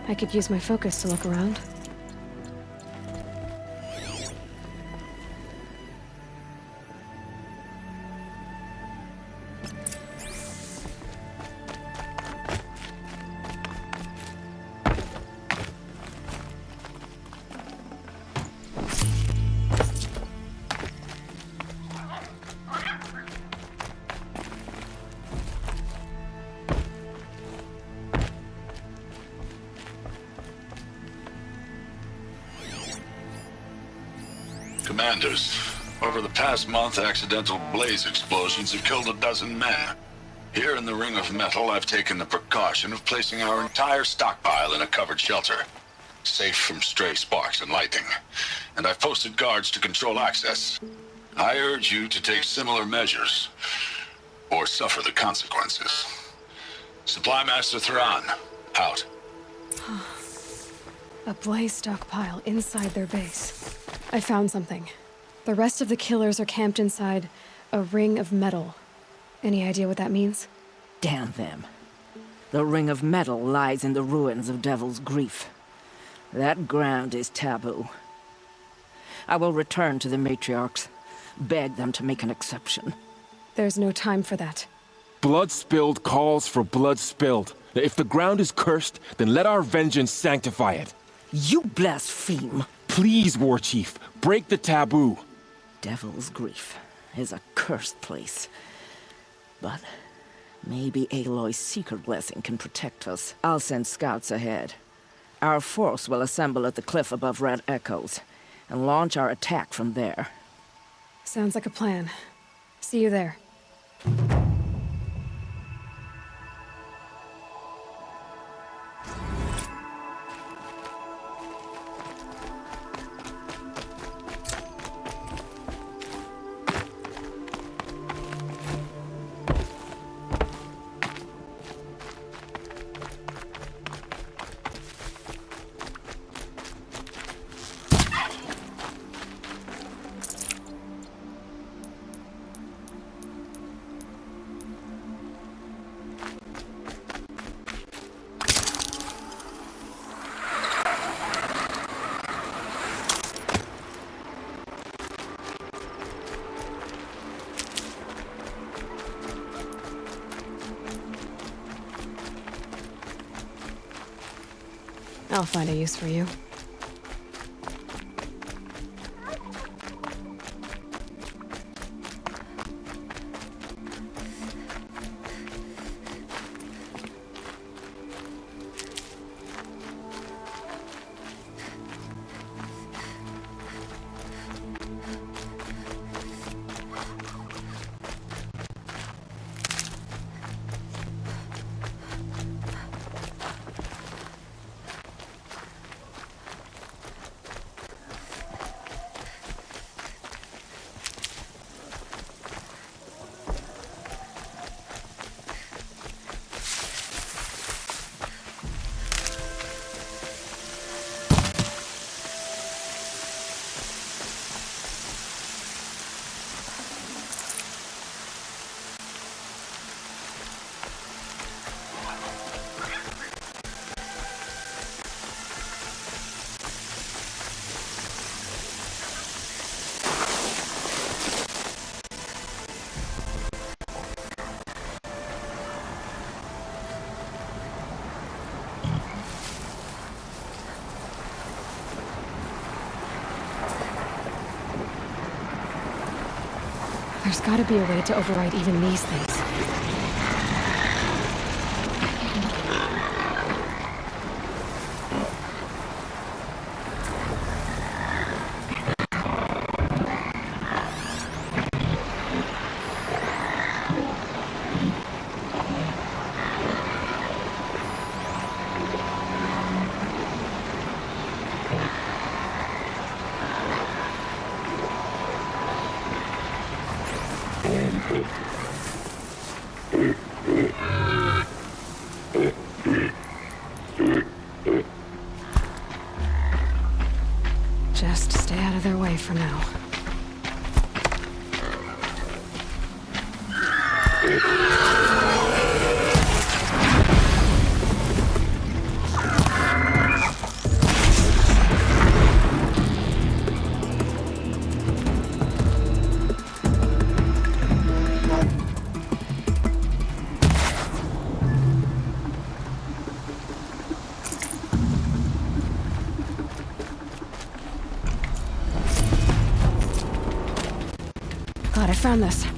I could use my focus to look around. Commanders, over the past month, accidental blaze explosions have killed a dozen men. Here in the Ring of Metal, I've taken the precaution of placing our entire stockpile in a covered shelter, safe from stray sparks and lightning. And I've posted guards to control access. I urge you to take similar measures, or suffer the consequences. Supply Master Thran, out. A blaze stockpile inside their base. I found something. The rest of the killers are camped inside a ring of metal. Any idea what that means? Damn them. The Ring of Metal lies in the ruins of Devil's Grief. That ground is taboo. I will return to the matriarchs, beg them to make an exception. There's no time for that. Blood spilled calls for blood spilled. If the ground is cursed, then let our vengeance sanctify it. You blaspheme! Please, War Chief, break the taboo. Devil's Grief is a cursed place. But maybe Aloy's secret blessing can protect us. I'll send scouts ahead. Our force will assemble at the cliff above Red Echoes, and launch our attack from there. Sounds like a plan. See you there. I'll find a use for you. There's gotta be a way to override even these things. Just stay out of their way for now. found this.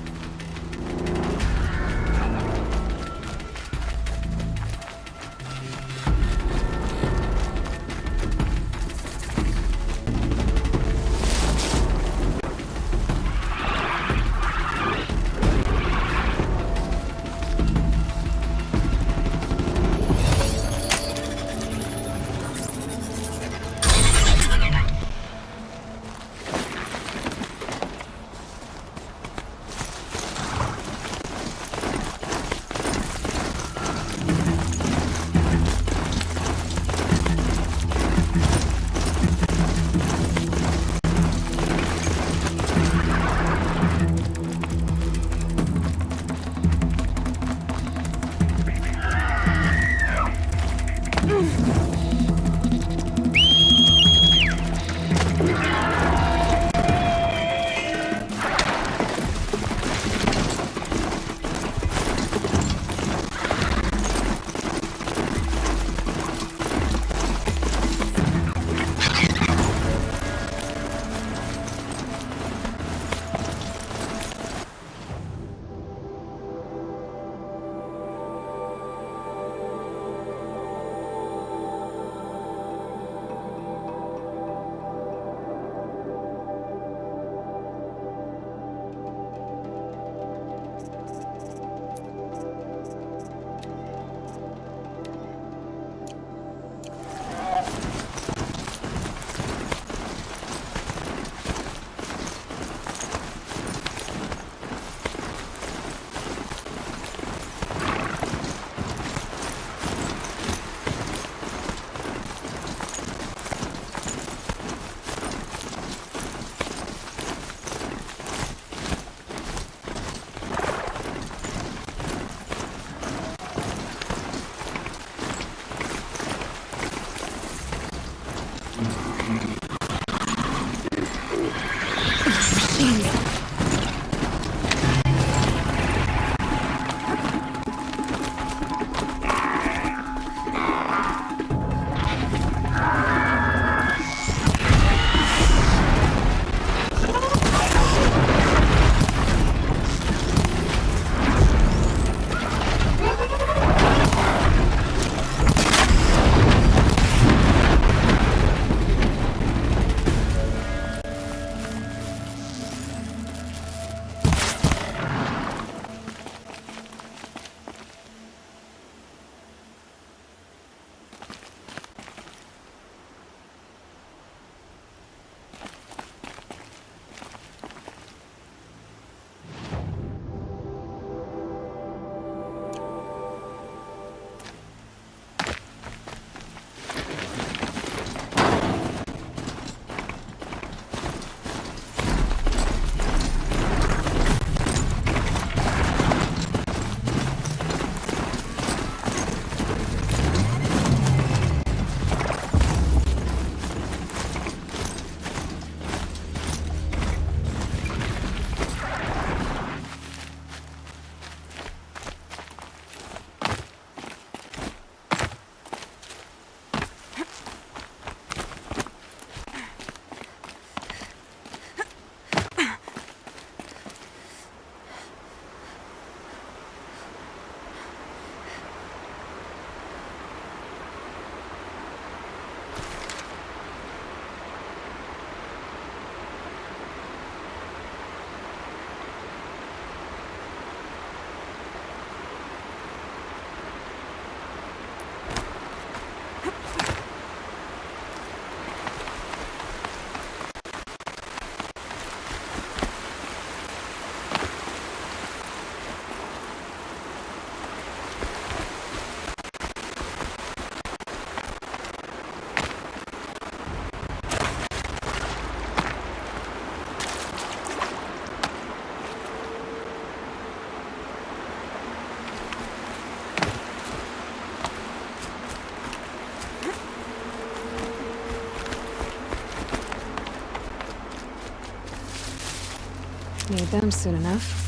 Need them soon enough.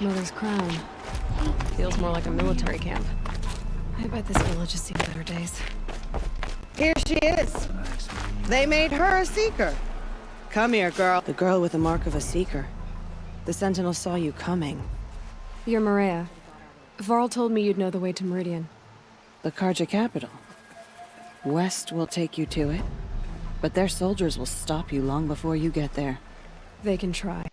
Mother's crown. Feels more like a military camp. I bet this village has seen better days. Here she is. They made her a seeker. Come here, girl. The girl with the mark of a seeker. The Sentinel saw you coming. You're Maria. Varl told me you'd know the way to Meridian. The Carja capital. West will take you to it, but their soldiers will stop you long before you get there. They can try.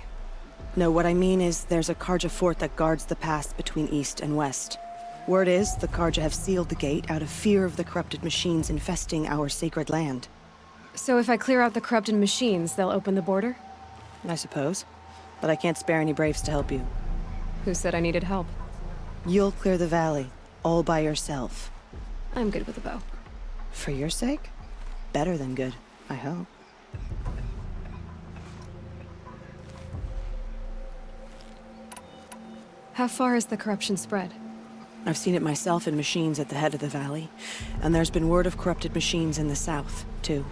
No, what I mean is there's a Carja fort that guards the pass between East and West. Word is, the Carja have sealed the gate out of fear of the corrupted machines infesting our sacred land. So if I clear out the corrupted machines, they'll open the border? I suppose. But I can't spare any braves to help you. Who said I needed help? You'll clear the valley, all by yourself. I'm good with a bow. For your sake? Better than good, I hope. How far has the corruption spread? I've seen it myself in machines at the head of the valley, and there's been word of corrupted machines in the south, too.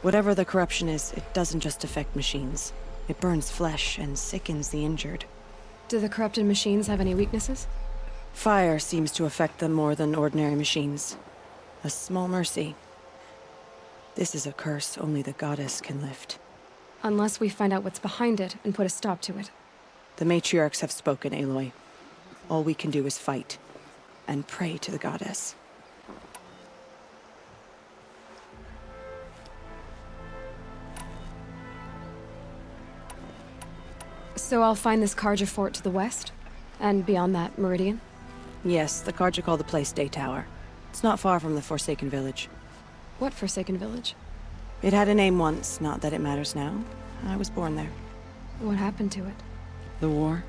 Whatever the corruption is, it doesn't just affect machines. It burns flesh and sickens the injured. Do the corrupted machines have any weaknesses? Fire seems to affect them more than ordinary machines. A small mercy. This is a curse only the goddess can lift. Unless we find out what's behind it and put a stop to it. The matriarchs have spoken, Aloy. All we can do is fight, and pray to the goddess. So I'll find this Carja fort to the west? And beyond that, Meridian? Yes, the Carja call the place Day Tower. It's not far from the Forsaken Village. What Forsaken Village? It had a name once, not that it matters now. I was born there. What happened to it? The war.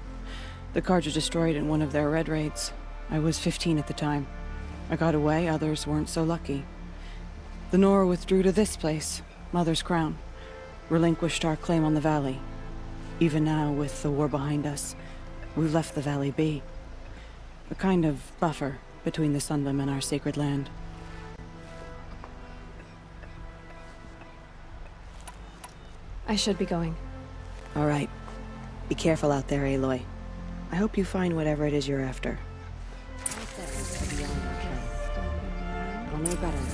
The Carja destroyed in one of their red raids. I was 15 at the time. I got away, others weren't so lucky. The Nora withdrew to this place, Mother's Crown. Relinquished our claim on the valley. Even now, with the war behind us, we've left the valley be. A kind of buffer between the Sunlim and our sacred land. I should be going. All right. Be careful out there, Aloy. I hope you find whatever it is you're after.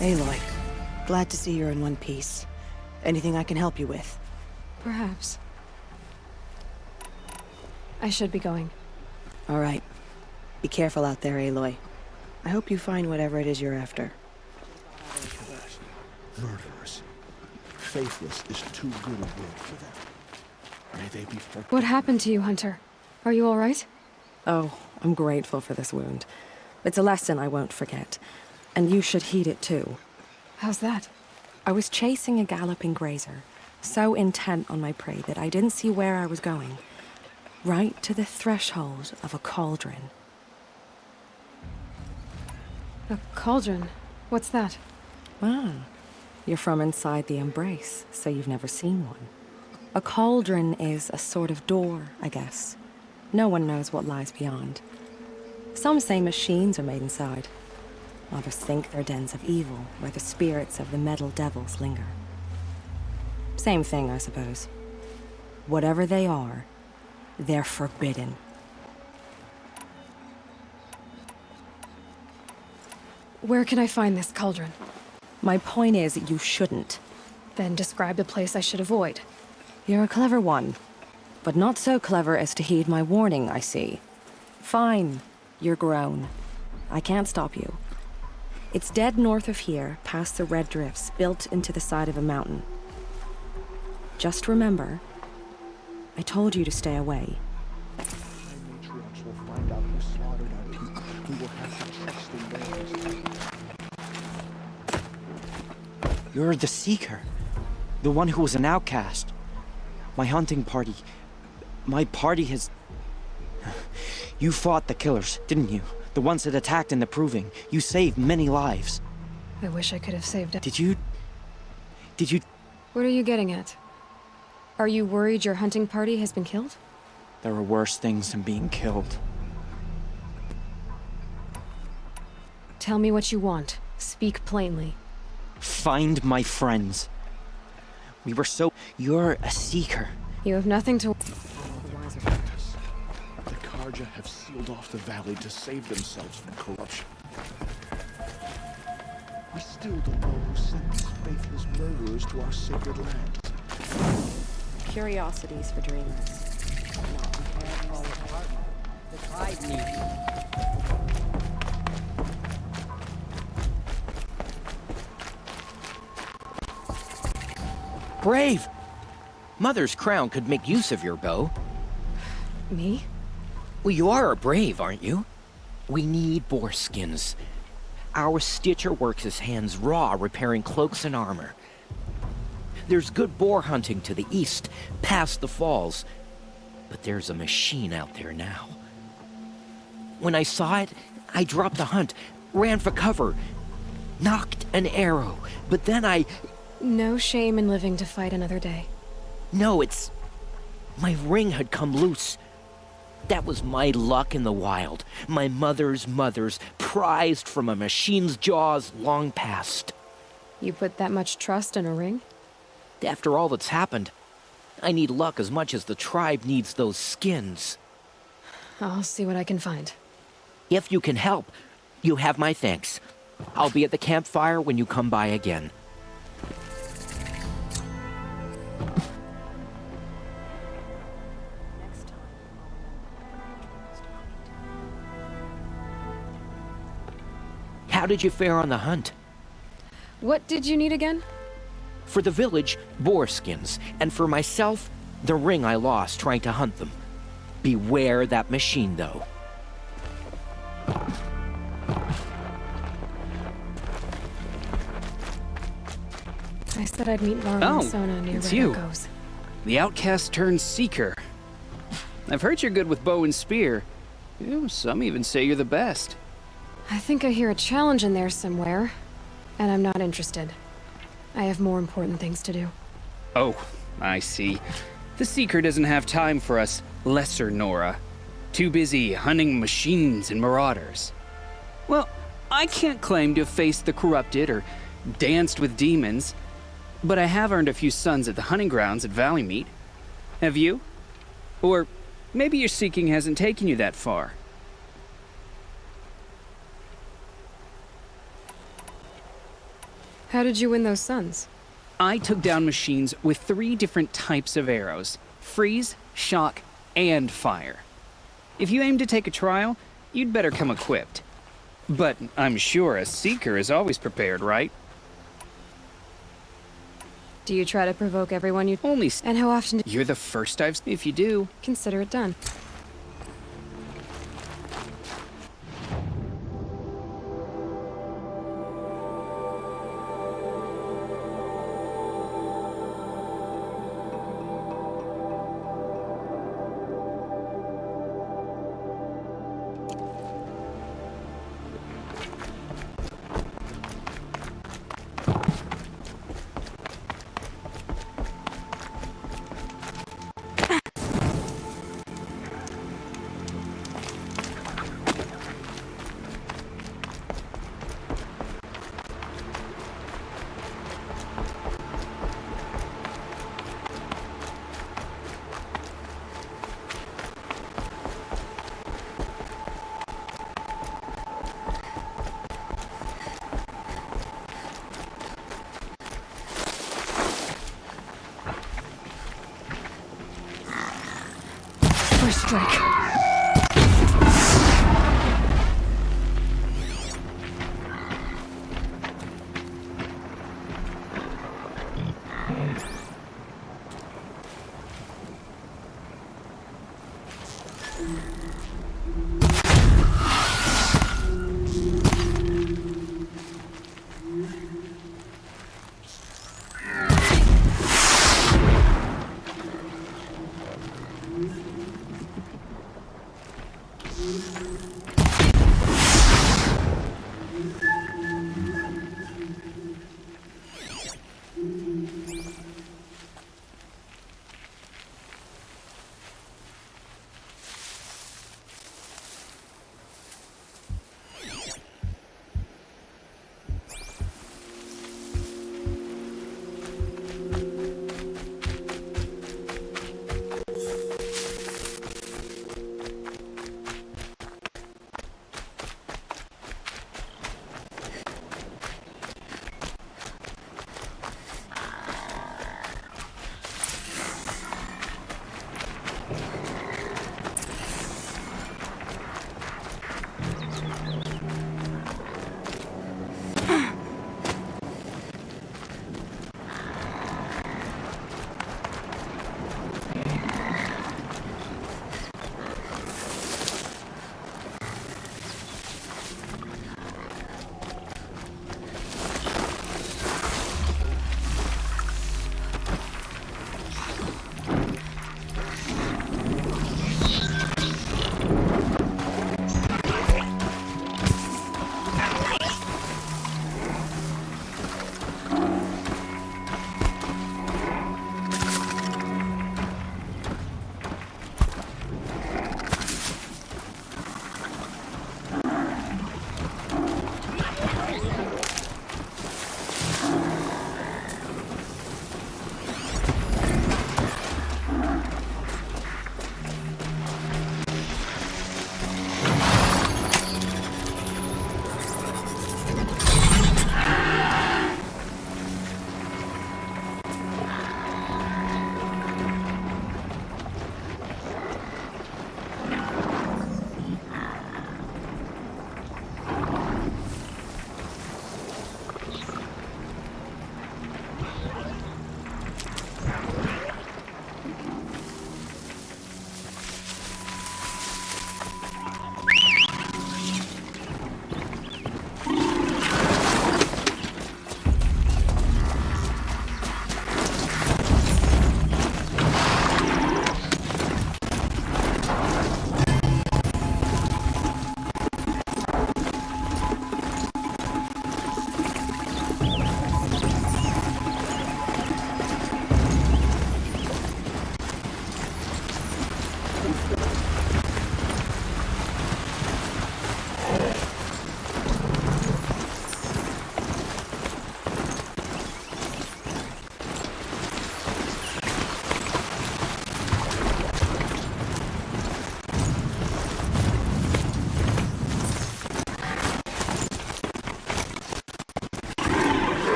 Aloy, glad to see you're in one piece. Anything I can help you with? Perhaps. I should be going. All right. Be careful out there, Aloy. I hope you find whatever it is you're after. Murderers. Faithless is too good a word for them. May they be forgiven. What happened to you, Hunter? Are you all right? Oh, I'm grateful for this wound. It's a lesson I won't forget. And you should heed it too. How's that? I was chasing a galloping grazer, so intent on my prey that I didn't see where I was going. Right to the threshold of a cauldron. A cauldron? What's that? Ah, you're from inside the Embrace, so you've never seen one. A cauldron is a sort of door, I guess. No one knows what lies beyond. Some say machines are made inside. Others think they're dens of evil, where the spirits of the metal devils linger. Same thing, I suppose. Whatever they are, they're forbidden. Where can I find this cauldron? My point is, you shouldn't. Then describe the place I should avoid. You're a clever one, but not so clever as to heed my warning, I see. Fine, you're grown. I can't stop you. It's dead north of here, past the red drifts built into the side of a mountain. Just remember, I told you to stay away. Matriarchs will find out who slaughtered our people. We will have to trust in theirs. You're the Seeker. The one who was an outcast. My hunting party. My party has... You fought the killers, didn't you? The ones that attacked in the Proving. You saved many lives. I wish I could have saved it. Did you... What are you getting at? Are you worried your hunting party has been killed? There are worse things than being killed. Tell me what you want. Speak plainly. Find my friends. We were so... You're a Seeker. You have nothing to... The Raja have sealed off the valley to save themselves from corruption. We still don't know who sent these faithless murderers to our sacred land. Curiosities for dreamers. The tide needs Brave! Mother's crown could make use of your bow. Me? Well, you are a brave, aren't you? We need boar skins. Our stitcher works his hands raw repairing cloaks and armor. There's good boar hunting to the east, past the falls. But there's a machine out there now. When I saw it, I dropped the hunt, ran for cover, knocked an arrow, but then I... No shame in living to fight another day. No, it's... my ring had come loose. That was my luck in the wild. My mother's prized from a machine's jaws long past. You put that much trust in a ring? After all that's happened, I need luck as much as the tribe needs those skins. I'll see what I can find. If you can help, you have my thanks. I'll be at the campfire when you come by again. How did you fare on the hunt? What did you need again? For the village, boar skins, and for myself, the ring I lost trying to hunt them. Beware that machine, though. I said I'd meet Nora and Sona near it's where you. that goes. The outcast turned seeker. I've heard you're good with bow and spear. Some even say you're the best. I think I hear a challenge in there somewhere, and I'm not interested. I have more important things to do. Oh, I see. The seeker doesn't have time for us lesser Nora. Too busy hunting machines and marauders. Well, I can't claim to have faced the corrupted or danced with demons, but I have earned a few sons at the hunting grounds at Valley Meet. Have you? Or maybe your seeking hasn't taken you that far. How did you win those sons? I took down machines with 3 different types of arrows: freeze, shock, and fire. If you aim to take a trial, you'd better come equipped. But I'm sure a seeker is always prepared, right? Do you try to provoke everyone you... Only And how often do you're the first I've seen. If you do, consider it done? First strike.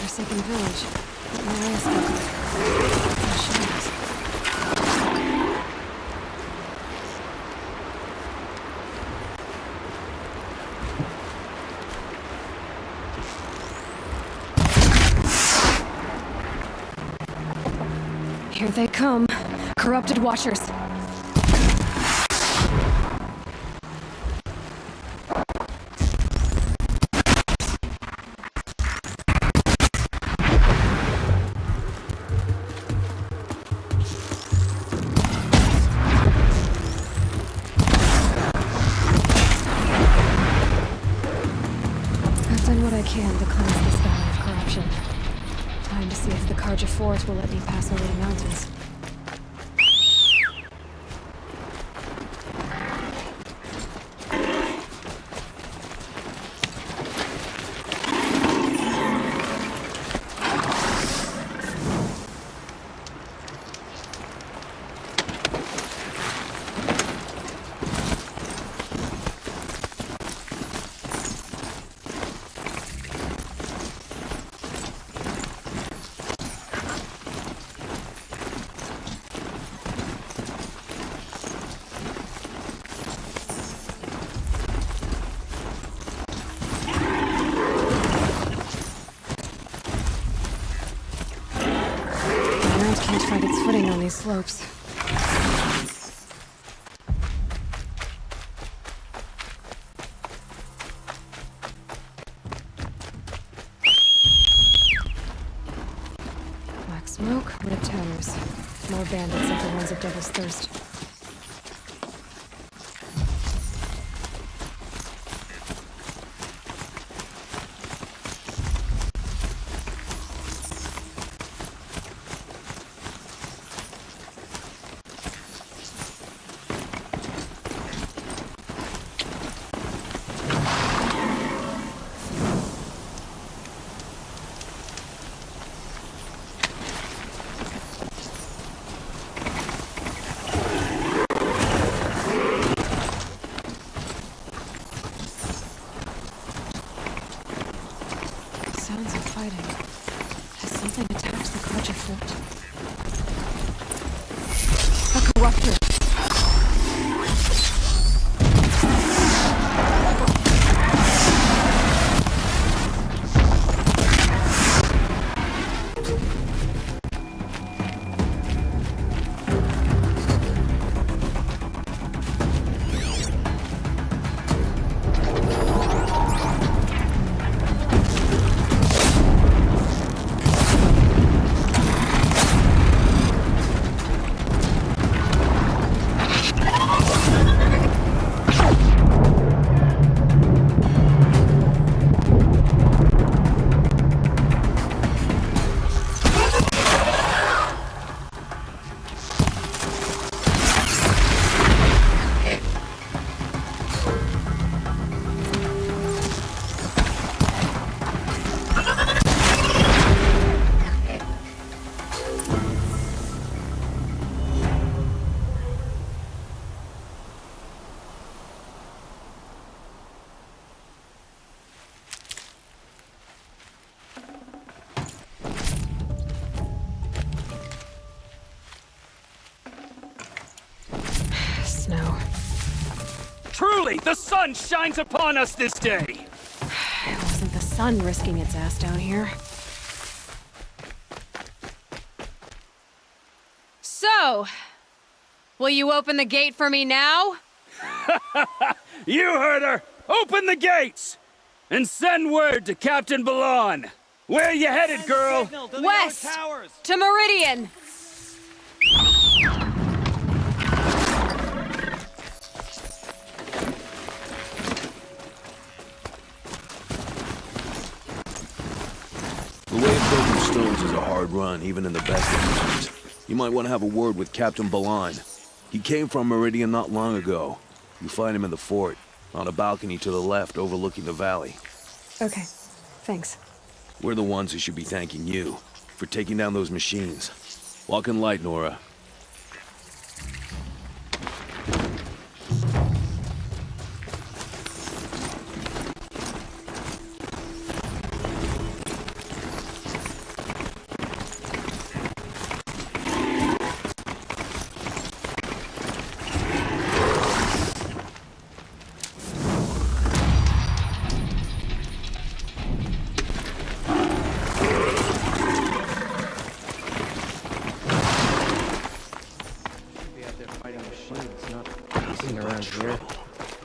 Forsaken village. What my eyes look like. The shadows. Here they come. Corrupted watchers. I've done what I can to cleanse this valley of corruption. Time to see if the Carja Forest will let me pass over the mountains. Can't find its footing on these slopes. Black smoke, red towers. More bandits like the ones of Devil's Thirst. Sounds of fighting. Has something attacked the Carja fort? A corruptor! Snow. Truly, the sun shines upon us this day! It wasn't the sun risking its ass down here. So, will you open the gate for me now? You heard her! Open the gates! And send word to Captain Balon! Where you headed, girl? West! To Meridian! a hard run, even in the best of times. You might want to have a word with Captain Balan. He came from Meridian not long ago. You find him in the fort, on a balcony to the left overlooking the valley. Okay, thanks. We're the ones who should be thanking you for taking down those machines. Walk in light, Nora.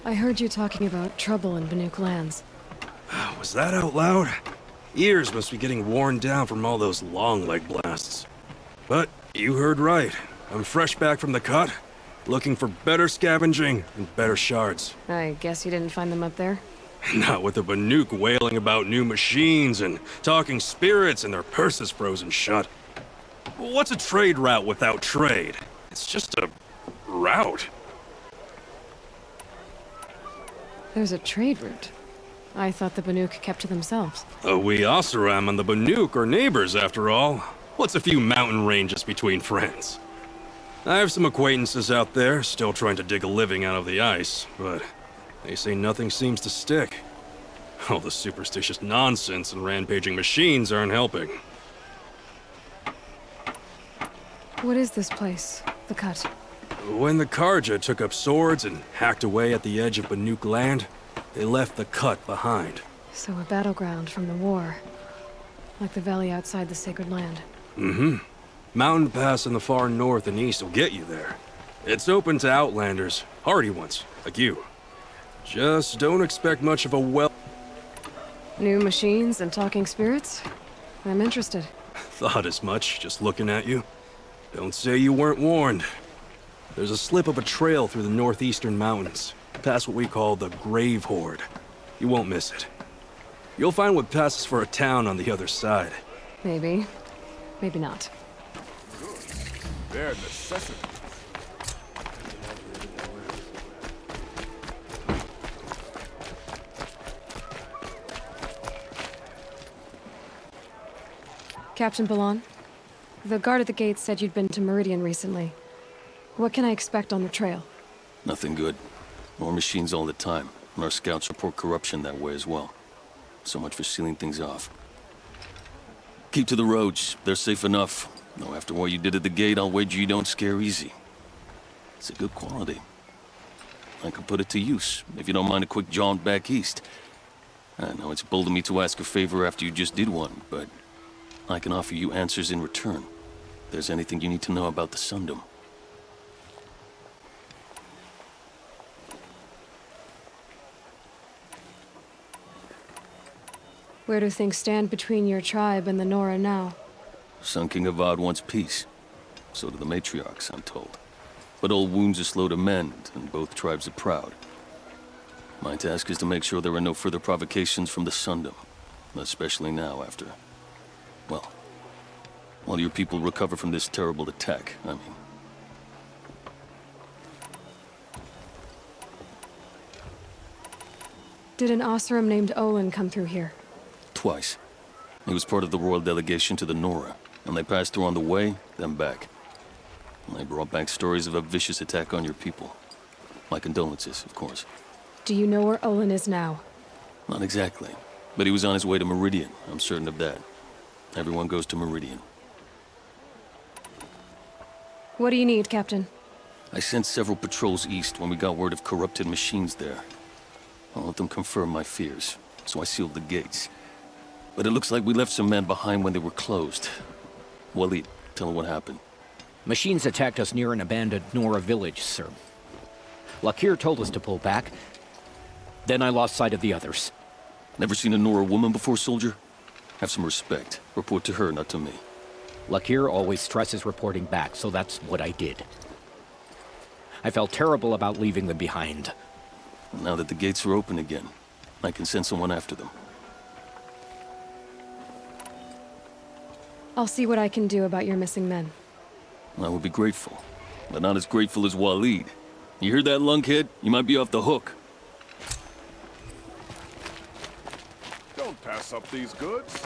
I heard you talking about trouble in Banuk lands. Was that out loud? Ears must be getting worn down from all those long leg blasts. But you heard right. I'm fresh back from the cut, looking for better scavenging and better shards. I guess you didn't find them up there? Not with the Banuk wailing about new machines and talking spirits and their purses frozen shut. What's a trade route without trade? It's just a route. There's a trade route. I thought the Banuk kept to themselves. We Oseram and the Banuk are neighbors, after all. What's a few mountain ranges between friends? I have some acquaintances out there, still trying to dig a living out of the ice, but they say nothing seems to stick. All the superstitious nonsense and rampaging machines aren't helping. What is this place? The Cut? When the Karja took up swords and hacked away at the edge of Banuk land, they left the Cut behind. So a battleground from the war. Like the valley outside the Sacred Land. Mm-hmm. Mountain Pass in the far north and east will get you there. It's open to outlanders, hardy ones, like you. Just don't expect much of a New machines and talking spirits? I'm interested. Thought as much, just looking at you. Don't say you weren't warned. There's a slip of a trail through the northeastern mountains, past what we call the Grave Horde. You won't miss it. You'll find what passes for a town on the other side. Maybe. Maybe not. Bare necessity. Captain Balan, the guard at the gate said you'd been to Meridian recently. What can I expect on the trail? Nothing good. More machines all the time, and our scouts report corruption that way as well. So much for sealing things off. Keep to the roads. They're safe enough. Though after what you did at the gate, I'll wager you don't scare easy. It's a good quality. I could put it to use, if you don't mind a quick jaunt back east. I know it's bold of me to ask a favor after you just did one, but I can offer you answers in return. If there's anything you need to know about the Sundom. Where do things stand between your tribe and the Nora now? Sun King Avad wants peace. So do the matriarchs, I'm told. But old wounds are slow to mend, and both tribes are proud. My task is to make sure there are no further provocations from the Sundom. Especially now after... well, while your people recover from this terrible attack, I mean. Did an Oseram named Olin come through here? Twice. He was part of the royal delegation to the Nora, and they passed through on the way, then back. And they brought back stories of a vicious attack on your people. My condolences, of course. Do you know where Olin is now? Not exactly, but he was on his way to Meridian, I'm certain of that. Everyone goes to Meridian. What do you need, Captain? I sent several patrols east when we got word of corrupted machines there. I'll let them confirm my fears, so I sealed the gates. But it looks like we left some men behind when they were closed. Waleed, tell them what happened. Machines attacked us near an abandoned Nora village, sir. Lakir told us to pull back. Then I lost sight of the others. Never seen a Nora woman before, soldier? Have some respect. Report to her, not to me. Lakir always stresses reporting back, so that's what I did. I felt terrible about leaving them behind. Now that the gates are open again, I can send someone after them. I'll see what I can do about your missing men. I would be grateful, but not as grateful as Waleed. You hear that, lunkhead? You might be off the hook. Don't pass up these goods.